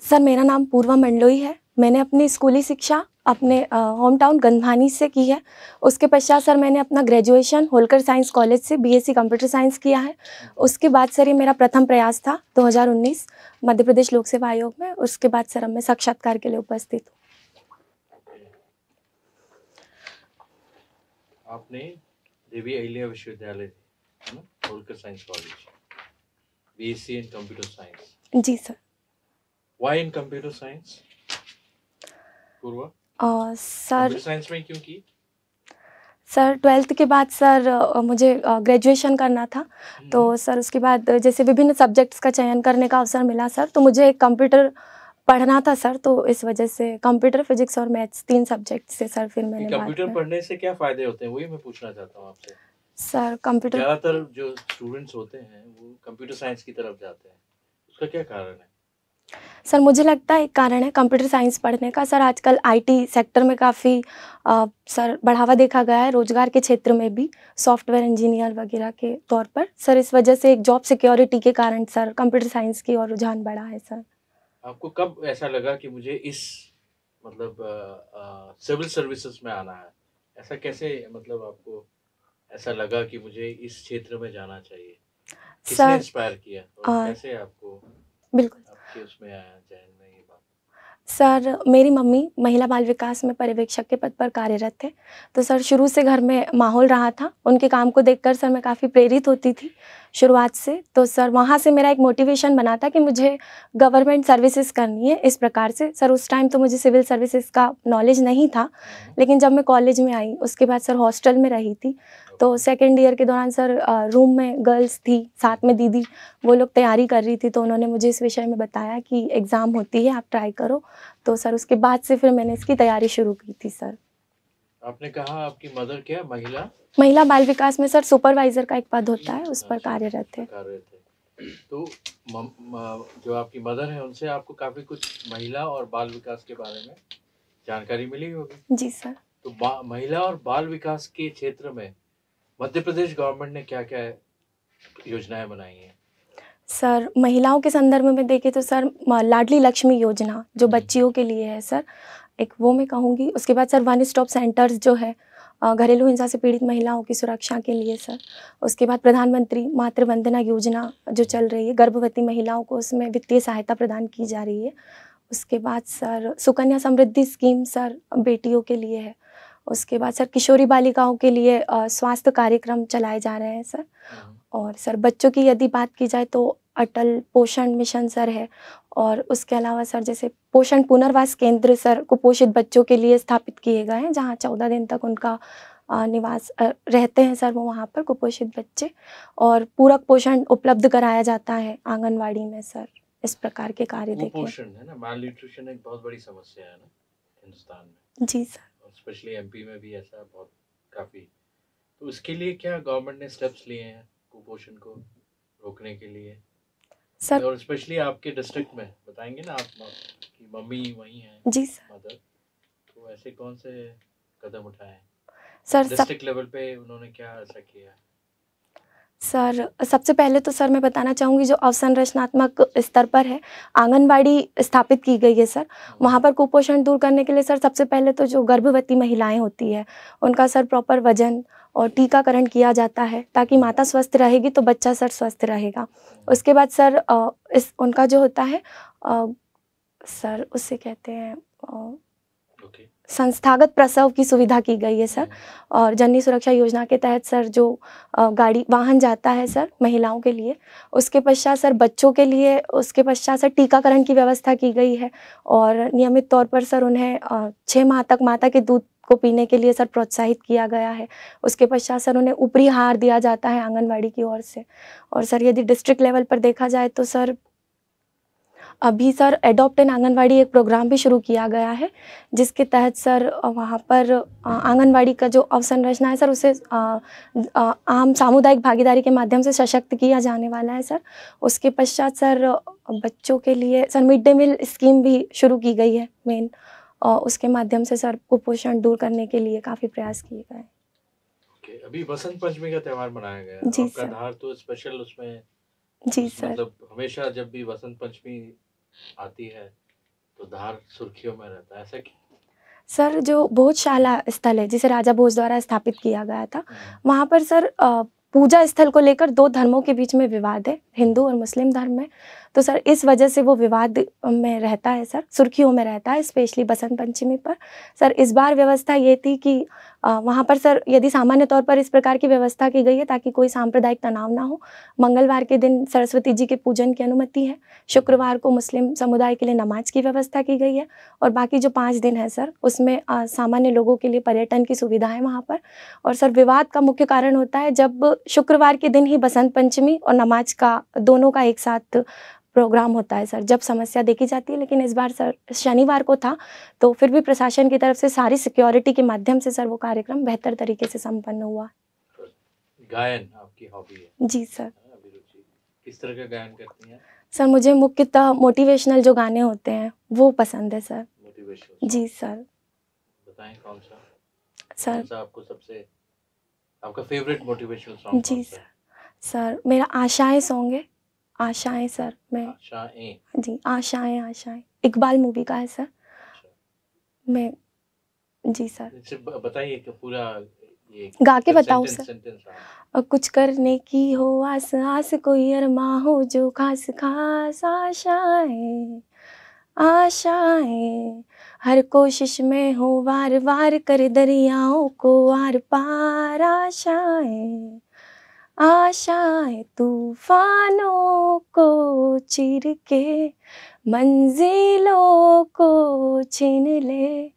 Sir मेरा नाम पूर्वा मंडलोई है। मैंने अपनी स्कूली शिक्षा अपने होम टाउन गंधमानी से की है। उसके पश्चात सर मैंने अपना ग्रेजुएशन होलकर साइंस कॉलेज से बीएससी कंप्यूटर साइंस किया है। उसके बाद सर ये मेरा प्रथम प्रयास था 2019 मध्य प्रदेश लोक सेवा आयोग में। उसके बाद सर अब मैं साक्षात्कार के लिए उपस्थित हूँ। आपने देवी अहिल्या विश्वविद्यालय है ना, Holkar science college, BSc in computer science. जी sir. Why in computer science Purva? Sir computer science में क्यों की? सर 12th के बाद सर मुझे ग्रेजुएशन करना था, तो सर उसके बाद जैसे विभिन्न सब्जेक्ट्स का चयन करने का अवसर मिला सर, तो मुझे कंप्यूटर पढ़ना था सर, तो इस वजह से कंप्यूटर, फिजिक्स और मैथ्स 3 सब्जेक्ट से सर फिर मैंने कंप्यूटर पढ़ने से क्या फ़ायदे होते हैं, वही मैं पूछना चाहता हूँ आपसे। सर कंप्यूटर ज़्यादातर जो स्टूडेंट्स होते हैं वो कंप्यूटर साइंस की तरफ जाते हैं, उसका क्या कारण है? सर मुझे लगता है एक कारण है कंप्यूटर साइंस पढ़ने का। सर आजकल आईटी सेक्टर में काफ़ी सर बढ़ावा देखा गया है, रोजगार के क्षेत्र में भी, सॉफ्टवेयर इंजीनियर वगैरह के तौर पर। सर इस वजह से एक जॉब सिक्योरिटी के कारण सर कंप्यूटर साइंस की ओर रुझान बढ़ा है सर। आपको कब ऐसा लगा कि मुझे इस मतलब सिविल सर्विसेज में आना है? ऐसा कैसे मतलब आपको ऐसा लगा कि मुझे इस क्षेत्र में जाना चाहिए? किसने इंस्पायर किया और कैसे आपको बिल्कुल आपके उसमें आया जहन में ये बात? सर मेरी मम्मी महिला बाल विकास में पर्यवेक्षक के पद पर कार्यरत थे, तो सर शुरू से घर में माहौल रहा था। उनके काम को देखकर सर मैं काफ़ी प्रेरित होती थी शुरुआत से। तो सर वहाँ से मेरा एक मोटिवेशन बना था कि मुझे गवर्नमेंट सर्विसेज करनी है इस प्रकार से। सर उस टाइम तो मुझे सिविल सर्विसेज का नॉलेज नहीं था, लेकिन जब मैं कॉलेज में आई उसके बाद सर हॉस्टल में रही थी, तो सेकेंड ईयर के दौरान सर रूम में गर्ल्स थी, साथ में दीदी, वो लोग तैयारी कर रही थी, तो उन्होंने मुझे इस विषय में बताया कि एग्ज़ाम होती है, आप ट्राई करो। तो सर उसके बाद से फिर मैंने इसकी तैयारी शुरू की थी सर। आपने कहा आपकी मदर क्या महिला बाल विकास में सर सुपरवाइजर का एक पद होता है, उस पर कार्यरत थे। तो जो आपकी मदर है उनसे आपको काफ़ी कुछ महिला और बाल विकास के बारे में जानकारी मिली होगी। जी सर। तो महिला और बाल विकास के क्षेत्र में मध्य प्रदेश गवर्नमेंट ने क्या क्या योजनाएं बनाई हैं? सर महिलाओं के संदर्भ में देखें तो सर लाडली लक्ष्मी योजना जो बच्चियों के लिए है सर, एक वो मैं कहूँगी। उसके बाद सर वन स्टॉप सेंटर्स जो है घरेलू हिंसा से पीड़ित महिलाओं की सुरक्षा के लिए सर। उसके बाद प्रधानमंत्री मातृ वंदना योजना जो चल रही है, गर्भवती महिलाओं को उसमें वित्तीय सहायता प्रदान की जा रही है। उसके बाद sir Sukanya Samriddhi scheme sir बेटियों के लिए है। उसके बाद सर किशोरी बालिकाओं के लिए स्वास्थ्य कार्यक्रम चलाए जा रहे हैं सर। और सर बच्चों की यदि बात की जाए तो अटल पोषण मिशन सर है। और उसके अलावा सर जैसे पोषण पुनर्वास केंद्र सर कुपोषित बच्चों के लिए स्थापित किए गए हैं, जहाँ 14 दिन तक उनका निवास रहते हैं सर वो वहाँ पर कुपोषित बच्चे। और पूरक पोषण उपलब्ध कराया जाता है आंगनवाड़ी में सर। इस प्रकार के कार्य देखें। कुपोषण है ना, माल न्यूट्रिशन एक बहुत बड़ी समस्या है ना हिंदुस्तान में। जी सर। स्पेशली एमपी में भी ऐसा बहुत काफ़ी। तो उसके लिए क्या गवर्नमेंट ने स्टेप्स लिए हैं कुपोषण को रोकने के लिए सर? और स्पेशली आपके डिस्ट्रिक्ट में बताएंगे ना, आप की मम्मी वहीं हैं? जी सर। मदर, तो ऐसे कौन से कदम उठाए सर? डिस्ट्रिक्ट लेवल पे उन्होंने क्या ऐसा किया? सर सबसे पहले तो सर मैं बताना चाहूँगी जो अवसंरचनात्मक स्तर पर है, आंगनबाड़ी स्थापित की गई है सर। वहाँ पर कुपोषण दूर करने के लिए सर सबसे पहले तो जो गर्भवती महिलाएं होती है उनका सर प्रॉपर वजन और टीकाकरण किया जाता है, ताकि माता स्वस्थ रहेगी तो बच्चा सर स्वस्थ रहेगा। उसके बाद सर इस उनका जो होता है सर उससे कहते हैं संस्थागत प्रसव की सुविधा की गई है सर। और जननी सुरक्षा योजना के तहत सर जो गाड़ी वाहन जाता है सर महिलाओं के लिए, उसके पश्चात सर बच्चों के लिए, उसके पश्चात सर टीकाकरण की व्यवस्था की गई है। और नियमित तौर पर सर उन्हें 6 माह तक माता के दूध को पीने के लिए सर प्रोत्साहित किया गया है। उसके पश्चात सर उन्हें ऊपरी आहार दिया जाता है आंगनबाड़ी की ओर से। और सर यदि डिस्ट्रिक्ट लेवल पर देखा जाए तो सर अभी सर एडॉप्ट इन आंगनवाड़ी एक प्रोग्राम भी शुरू किया गया है, जिसके तहत सर वहाँ पर आंगनवाड़ी का जो अवसंरचना है सर उसे आम सामुदायिक भागीदारी के माध्यम से सशक्त किया जाने वाला है सर। उसके पश्चात सर बच्चों के लिए sir mid day meal scheme भी शुरू की गई है मेन, उसके माध्यम से सर कुपोषण दूर करने के लिए काफ़ी प्रयास किए गए। अभी बसंत पंचमी का त्यौहार मनाया गया, जी आपका सर। धार तो स्पेशल उसमें। जी सर। मतलब हमेशा जब भी बसंत पंचमी आती है तो धार सुर्खियों में रहता है, ऐसा क्यों? सर जो भोजशाला स्थल है जिसे राजा भोज द्वारा स्थापित किया गया था, वहाँ पर सर पूजा स्थल को लेकर दो धर्मों के बीच में विवाद है, हिंदू और मुस्लिम धर्म में। तो सर इस वजह से वो विवाद में रहता है सर, सुर्खियों में रहता है, स्पेशली बसंत पंचमी पर। सर इस बार व्यवस्था ये थी कि वहाँ पर सर यदि सामान्य तौर पर इस प्रकार की व्यवस्था की गई है ताकि कोई सांप्रदायिक तनाव ना हो। मंगलवार के दिन सरस्वती जी के पूजन की अनुमति है, शुक्रवार को मुस्लिम समुदाय के लिए नमाज की व्यवस्था की गई है, और बाकी जो 5 दिन है सर उसमें सामान्य लोगों के लिए पर्यटन की सुविधा है वहाँ पर। और सर विवाद का मुख्य कारण होता है जब शुक्रवार के दिन ही बसंत पंचमी और नमाज का दोनों का एक साथ प्रोग्राम होता है सर, जब समस्या देखी जाती है। लेकिन इस बार सर शनिवार को था, तो फिर भी प्रशासन की तरफ से सारी सिक्योरिटी के माध्यम से सर वो कार्यक्रम बेहतर तरीके से संपन्न हुआ। गायन आपकी हॉबी है? जी सर। अभिरुचि, किस तरह का गायन करती हैं? सर मुझे मुख्यतः मोटिवेशनल जो गाने होते हैं वो पसंद है सर। मोटिवेशनल? जी सर। बताएं कौन सा? सर कौन सा आपको सबसे, आपका फेवरेट मोटिवेशनल सॉन्ग जी कौन सा सर। है? सर मेरा आशाएं सॉन्ग है, आशाएं सर। मैं आशाएं? जी, आशाएं, आशाएं इकबाल मूवी का है सर। अच्छा, मैं जी सर। इससे बताइए कि पूरा ये गा के बताऊं सर? सेंटेंस कुछ करने की हो आस आस, कोई अरमा हो जो खास खास, आशाएं आशाएं हर कोशिश में हो वार वार, कर दरियाओं को आर पार, आशाएं आशाएं तूफानों को चीर के मंजिलों को छीन ले,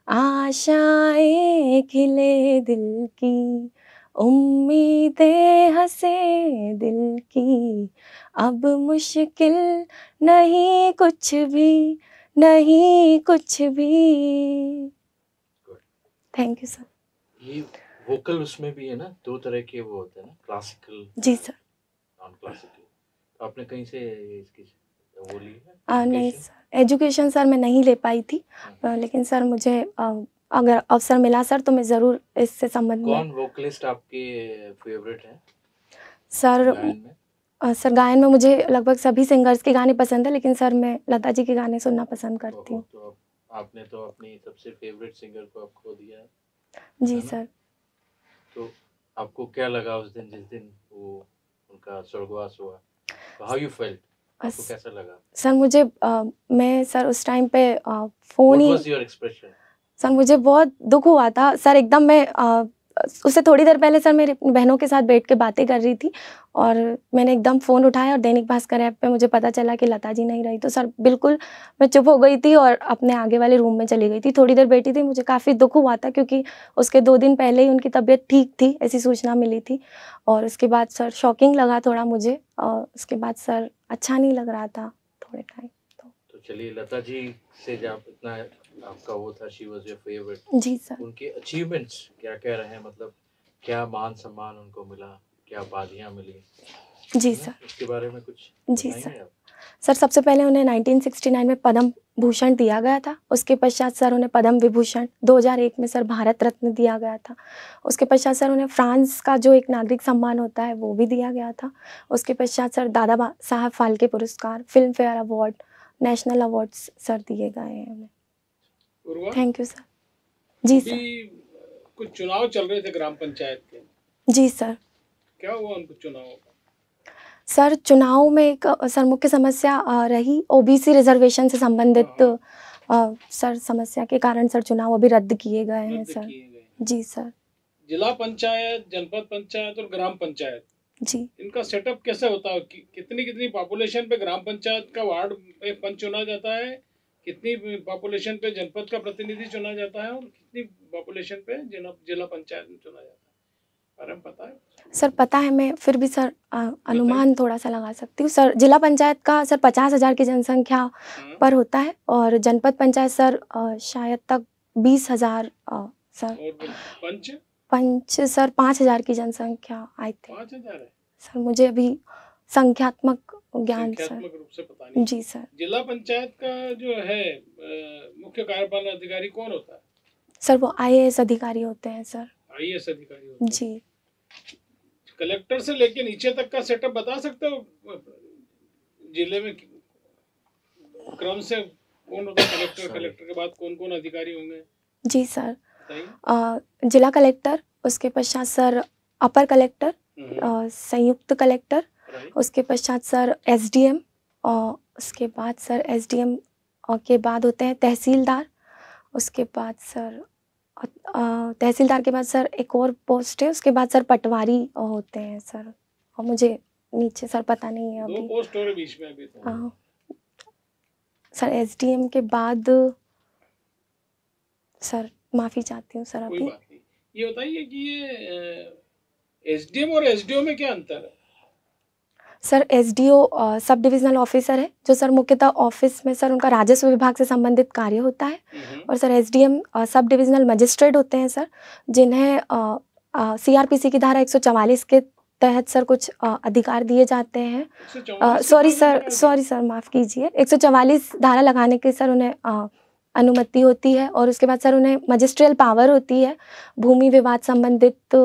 आशाएं खिले दिल की, उम्मीदें हंसे दिल की, अब मुश्किल नहीं कुछ भी, नहीं कुछ भी। Thank you sir. ये वोकल उसमें भी है ना, 2 तरह के वो होते हैं ना, क्लासिकल जी सर। Non classical. तो आपने कहीं से इसकी वो ली है नहीं एजुकेशन? सर, एजुकेशन सर मैं नहीं ले पाई थी, लेकिन सर मुझे अगर अवसर मिला सर तो मैं ज़रूर इससे संबंध में। कौन वोकलिस्ट आपके फेवरेट हैं सर गायन में? सर गायन में मुझे लगभग सभी सिंगर्स के गाने पसंद है, लेकिन सर मैं लता जी के गाने सुनना पसंद करती हूँ। तो आपने तो अपनी सबसे फेवरेट सिंगर को आप खो दिया है। जी सर। तो आपको क्या लगा उस दिन, जिस दिन वो उनका स्वर्गवास हुआ? How you felt? आपको कैसा लगा? सर मुझे मैं सर उस टाइम पे phone he, What was your expression? Sir मुझे बहुत दुख हुआ था सर। एकदम मैं उससे थोड़ी देर पहले सर मेरी बहनों के साथ बैठ के बातें कर रही थी, और मैंने एकदम फ़ोन उठाया और दैनिक भास्कर ऐप पे मुझे पता चला कि लता जी नहीं रही। तो सर बिल्कुल मैं चुप हो गई थी और अपने आगे वाले रूम में चली गई थी, थोड़ी देर बैठी थी। मुझे काफ़ी दुख हुआ था क्योंकि उसके 2 दिन पहले ही उनकी तबीयत ठीक थी, ऐसी सूचना मिली थी। और उसके बाद सर शॉकिंग लगा थोड़ा मुझे, और उसके बाद सर अच्छा नहीं लग रहा था थोड़े टाइम। तो चलिए, लता जी से जब इतना आपका वो था, शी वाज योर फेवरेट। जी सर। उनके अचीवमेंट्स क्या क्या रहे, मतलब क्या मान सम्मान उनको मिला, क्या उपाधियाँ मिली? जी सर। उसके बारे में कुछ जी बताएंगे सर। आप? सर सबसे पहले उन्हें 1969 में पद्म भूषण दिया गया था। उसके पश्चात सर उन्हें पद्म विभूषण, 2001 में सर भारत रत्न दिया गया था। उसके पश्चात सर उन्हें फ्रांस का जो एक नागरिक सम्मान होता है वो भी दिया गया था। उसके पश्चात सर दादा साहब फाल्के पुरस्कार, Filmfare award, national awards sir दिए गए हैं उन्हें। Thank you sir. जी सर। कुछ चुनाव चल रहे थे ग्राम पंचायत के। जी सर। क्या हुआ उनको चुनाव? सर चुनाव में एक सर मुख्य समस्या रही ओबीसी रिजर्वेशन से संबंधित। सर समस्या के कारण सर चुनाव अभी रद्द किए गए हैं सर। जी सर। जिला पंचायत, जनपद पंचायत और ग्राम पंचायत, जी, इनका सेटअप कैसे होता है? कितनी पॉपुलेशन पे ग्राम पंचायत का वार्ड पे पंच चुना जाता है, कितनी पॉपुलेशन पे जनपद का प्रतिनिधि चुना जाता है, और कितनी पॉपुलेशन पे जिला पंचायत में चुना जाता है? बारे में पता है सर? पता है, मैं फिर भी सर अनुमान थोड़ा सा लगा सकती हूँ। सर जिला पंचायत का सर 50,000 की जनसंख्या पर होता है, और जनपद पंचायत सर शायद तक 20,000 सर। और पंच सर 5,000 की जनसंख्या आई थी। 5,000 है सर, मुझे अभी संख्यात्मक ज्ञान सर रूप से पता नहीं। जी सर। जिला पंचायत का जो है मुख्य कार्यपालन अधिकारी कौन होता है? सर वो IAS अधिकारी होते हैं सर। IAS अधिकारी होते हैं जी। कलेक्टर से लेके नीचे तक का सेटअप बता सकते हो जिले में क्रम से? कौन होता है कलेक्टर? Sorry. कलेक्टर के बाद कौन कौन अधिकारी होंगे जी सर, बताइए। जिला कलेक्टर, उसके पश्चात सर अपर कलेक्टर, संयुक्त कलेक्टर, राइट। उसके पश्चात सर एसडीएम, और उसके बाद सर एसडीएम के बाद होते हैं तहसीलदार, उसके बाद सर तहसीलदार के बाद सर एक और पोस्ट है, उसके बाद सर पटवारी होते हैं सर, और मुझे नीचे सर पता नहीं है दो अभी। पोस्ट और है बीच में अभी तो। सर एसडीएम के बाद सर माफ़ी चाहती हूँ सर कोई अभी। बात नहीं। ये बताइए कि ये एसडीएम और एसडीओ में क्या अंतर है? Sir SDO sub divisional officer है, जो सर मुख्यतः ऑफिस में सर उनका राजस्व विभाग से संबंधित कार्य होता है, और sir SDM sub divisional magistrate होते हैं सर, जिन्हें सीआरपीसी की धारा 144 के तहत सर कुछ अधिकार दिए जाते हैं। 144 सॉरी सर माफ़ कीजिए, 144 धारा लगाने की सर उन्हें अनुमति होती है, और उसके बाद सर उन्हें मजिस्ट्रियल पावर होती है, भूमि विवाद संबंधित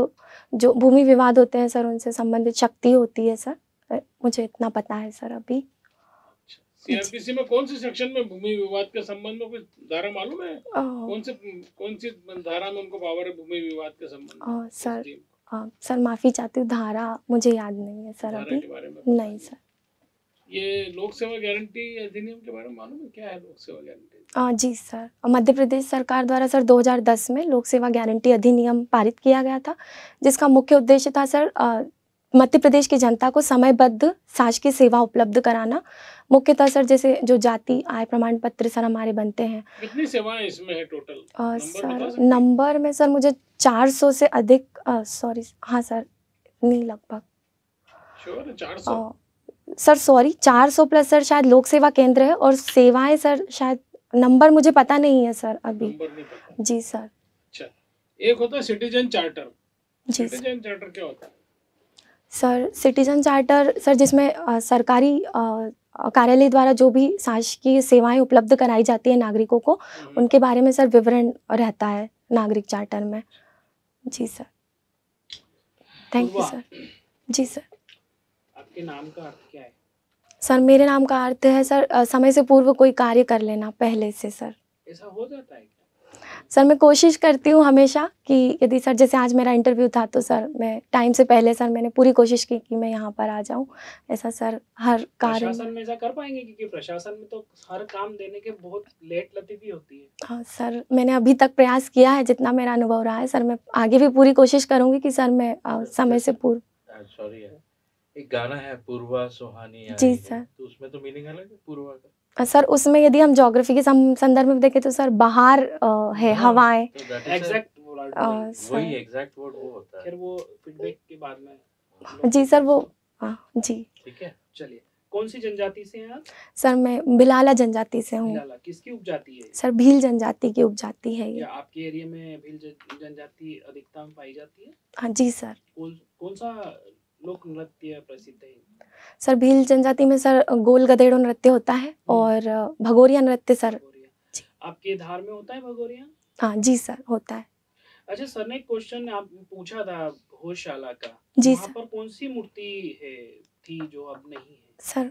जो भूमि विवाद होते हैं सर उनसे संबंधित शक्ति होती है सर, मुझे इतना पता है सर अभी। सीआरपीसी में कौन से सेक्शन में भूमि विवाद के संबंध में कुछ धारा मालूम है? कौन सी धारा में उनको पावर है भूमि विवाद के संबंध में? सर माफ़ी चाहती हूँ, धारा मुझे याद नहीं है सर अभी। के बारे में नहीं सर। ये लोक सेवा गारंटी अधिनियम के बारे में मालूम है, क्या है लोक सेवा गारंटी? जी सर, मध्य प्रदेश सरकार द्वारा सर 2010 में लोक सेवा गारंटी अधिनियम पारित किया गया था, जिसका मुख्य उद्देश्य था सर मध्य प्रदेश की जनता को समयबद्ध शासकीय सेवा उपलब्ध कराना। मुख्यतः सर जैसे जो जाति आय प्रमाण पत्र सर हमारे बनते हैं। कितनी सेवाएं इसमें है टोटल? सर नंबर में सर मुझे 400 से अधिक हाँ सर, नहीं लगभग श्योर है 400? सर सॉरी 400 प्लस सर शायद लोक सेवा केंद्र है, और सेवाएं सर शायद नंबर मुझे पता नहीं है सर अभी। नंबर नहीं पता। जी सर। अच्छा, एक होता है सिटीजन चार्टर। जी सिटीजन चार्टर क्या होता है? सर सिटीजन चार्टर सर जिसमें सरकारी कार्यालय द्वारा जो भी शासकीय सेवाएं उपलब्ध कराई जाती है नागरिकों को, उनके बारे में सर विवरण रहता है नागरिक चार्टर में। जी सर, थैंक यू सर। जी सर। आपके नाम का अर्थ क्या है? सर मेरे नाम का अर्थ है सर समय से पूर्व कोई कार्य कर लेना पहले से सर। ऐसा हो जाता है क्या? सर मैं कोशिश करती हूँ हमेशा कि यदि सर जैसे आज मेरा इंटरव्यू था तो सर मैं टाइम से पहले सर मैंने पूरी कोशिश की कि मैं यहाँ पर आ जाऊँ। ऐसा सर हर कार्य प्रशासन में ऐसा कर पाएंगे, क्योंकि प्रशासन में तो हर काम देने के बहुत लेट लतीफ़ी होती है। हाँ सर, मैंने अभी तक प्रयास किया है जितना मेरा अनुभव रहा है सर। मैं आगे भी पूरी कोशिश करूँगी कि सर मैं समय से पूर्व। सॉरी है, एक गाना है पूर्वा सुहानी आई जी है, सर। तो उसमें तो मीनिंग अलग है पूर्वा का। सर उसमें यदि हम ज्योग्राफी के संदर्भ में देखें तो सर बाहर है हवाएं। एग्जैक्ट वही एग्जैक्ट वर्ड वो होता है। फिर वो फीडबैक के बाद में। जी सर वो जी ठीक है। चलिए, कौन सी जनजाति से हैं आप? सर मैं बिलाला जनजाति से हूँ। बिलाला किसकी उपजाति है? सर भील जनजाति की उपजाति है ये। क्या आपके एरिया में भील जनजाति अधिकता में पाई जाती है? हाँ जी सर। कौन सा लोक नृत्य प्रसिद्ध है? सर भील जनजाति में सर गोल गधेड़ो नृत्य होता है और भगोरिया नृत्य सर। आपके धार में होता है भगोरिया? हाँ जी सर होता है। अच्छा, सर ने क्वेश्चन आप पूछा था घोषशाला का। जी वहाँ सर। पर कौन सी मूर्ति थी जो अब नहीं है? सर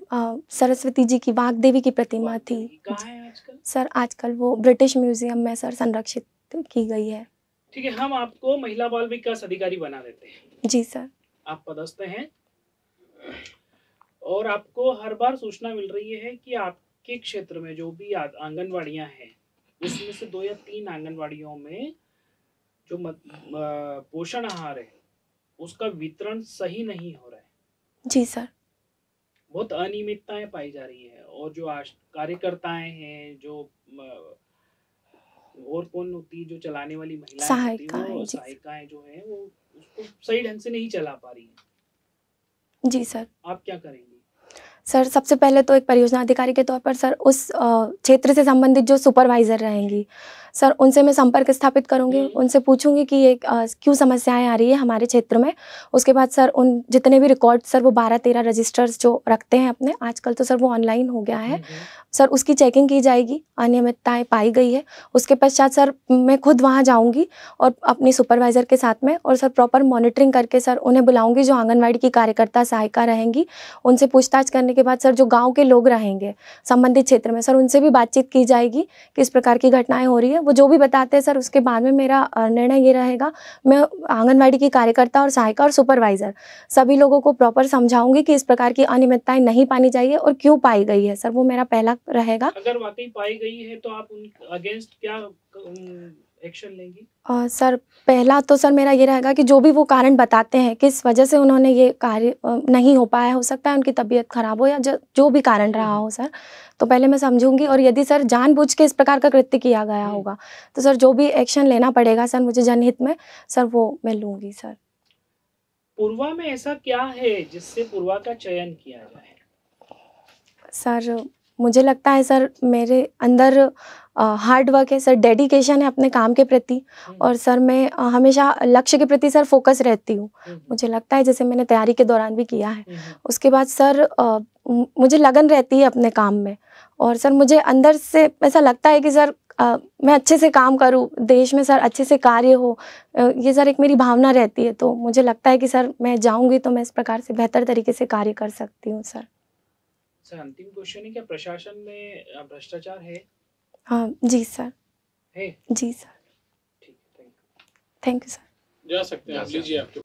सरस्वती जी की वाग्देवी की प्रतिमा थी। कहाँ है आजकल? सर आजकल वो ब्रिटिश म्यूजियम में सर संरक्षित की गई है। ठीक है, हम आपको महिला बाल विकास अधिकारी बना देते हैं। जी सर। आप पदस्थ हैं और आपको हर बार सूचना मिल रही है कि आपके क्षेत्र में जो भी आंगनवाड़ियां हैं उसमें से 2 या 3 आंगनवाड़ियों में जो पोषण आहार है उसका वितरण सही नहीं हो रहा है। जी सर। बहुत अनियमितताएं पाई जा रही है, और जो कार्यकर्ताएं हैं, जो और कौन होती है जो चलाने वाली महिलाएं होती हैं, वो सहायिकाएं जो है वो उसको सही ढंग से नहीं चला पा रही हैं। जी सर। आप क्या करेंगे? सर सबसे पहले तो एक परियोजना अधिकारी के तौर पर सर उस क्षेत्र से संबंधित जो सुपरवाइज़र रहेंगी, सर उनसे मैं संपर्क स्थापित करूँगी, उनसे पूछूंगी कि ये क्यों समस्याएं आ रही है हमारे क्षेत्र में। उसके बाद सर उन जितने भी रिकॉर्ड सर वो 12-13 रजिस्टर्स जो रखते हैं अपने, आजकल तो सर वो ऑनलाइन हो गया है, सर उसकी चेकिंग की जाएगी, अनियमितताएं पाई गई है। उसके पश्चात सर मैं खुद वहाँ जाऊँगी और अपनी सुपरवाइज़र के साथ में, और सर प्रॉपर मॉनिटरिंग करके सर उन्हें बुलाऊँगी जो आंगनवाड़ी की कार्यकर्ता सहायिका रहेंगी। उनसे पूछताछ करने के बाद सर जो गाँव के लोग रहेंगे संबंधित क्षेत्र में, सर उनसे भी बातचीत की जाएगी कि इस प्रकार की घटनाएं हो रही है। वो जो भी बताते हैं सर उसके बाद में मेरा निर्णय ये रहेगा, मैं आंगनवाड़ी की कार्यकर्ता और सहायिका और सुपरवाइज़र सभी लोगों को प्रॉपर समझाऊंगी कि इस प्रकार की अनियमितताएं नहीं पानी चाहिए और क्यों पाई गई है। सर वो मेरा पहला रहेगा। अगर वाकई पाई गई है तो आप उन अगेंस्ट क्या एक्शन लेंगी? सर पहला तो सर मेरा ये रहेगा कि जो भी वो कारण बताते हैं किस वजह से उन्होंने ये कार्य नहीं हो पाया, हो सकता है उनकी तबीयत खराब हो या जो भी कारण रहा हो सर, तो पहले मैं समझूंगी। और यदि सर जानबूझ के इस प्रकार का कृत्य किया गया होगा तो सर जो भी एक्शन लेना पड़ेगा सर मुझे जनहित में, सर वो मैं लूँगी। सर पूर्वा में ऐसा क्या है जिससे पूर्वा का चयन किया जाए? सर मुझे लगता है सर मेरे अंदर हार्ड वर्क है सर, डेडिकेशन है अपने काम के प्रति, और सर मैं हमेशा लक्ष्य के प्रति सर फोकस रहती हूँ। मुझे लगता है जैसे मैंने तैयारी के दौरान भी किया है। उसके बाद सर मुझे लगन रहती है अपने काम में, और सर मुझे अंदर से ऐसा लगता है कि सर मैं अच्छे से काम करूँ, देश में सर अच्छे से कार्य हो, ये सर एक मेरी भावना रहती है। तो मुझे लगता है कि सर मैं जाऊँगी तो मैं इस प्रकार से बेहतर तरीके से कार्य कर सकती हूँ। सर अंतिम क्वेश्चन है, क्या प्रशासन में भ्रष्टाचार है? हाँ जी सर है। जी सर। ठीक है, थैंक यू सर। जा सकते हैं आप, लीजिए आपके